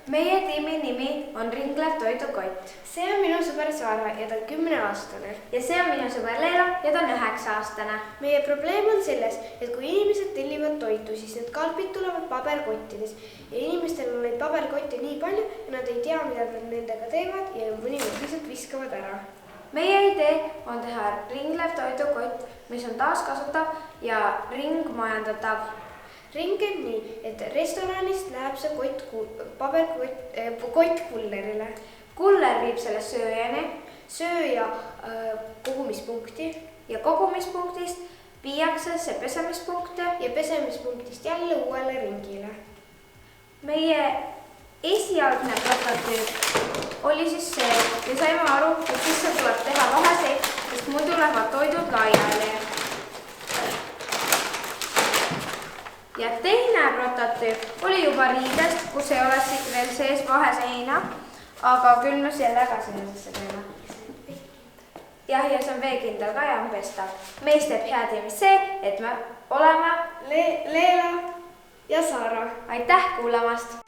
Meie tiimi nimi on Ringlev toidukott. See on minu sõber Saara ja ta on 10-aastane. Ja see on minu sõber Leela ja ta on 9-aastane. Meie probleem on selles, et kui inimesed tellivad toitu, siis need kalbid tulevad paberkottides. Ja inimestel on neid paberkotte nii palju ja nad ei tea, mida nad nendega teevad ja mõnikord lihtsalt viskavad ära. Meie idee on teha Ringlev toidukott, mis on taaskasutav ja ringmajandatav. Ring käib nii, et restoranist läheb see kott kullerile. Kuller viib selle sööjani, sööja kogumispunkti ja kogumispunktist viiakse see pesemispunkte ja pesemispunktist jälle uuele ringile. Meie esialgne prototüüp oli siis see ja saime aru, et sisse tuleb teha vaheseid, sest muidu lähevad toidud laiali. Ja teine prototüüp oli juba riidest, kus ei ole veel sees vaheseina, aga küll me sellega sellisesse teeme. Jah, ja see on veekindel ka ja on pestav. Meist teeb hea tiimis see, et me oleme Leela ja Saara. Aitäh kuulamast!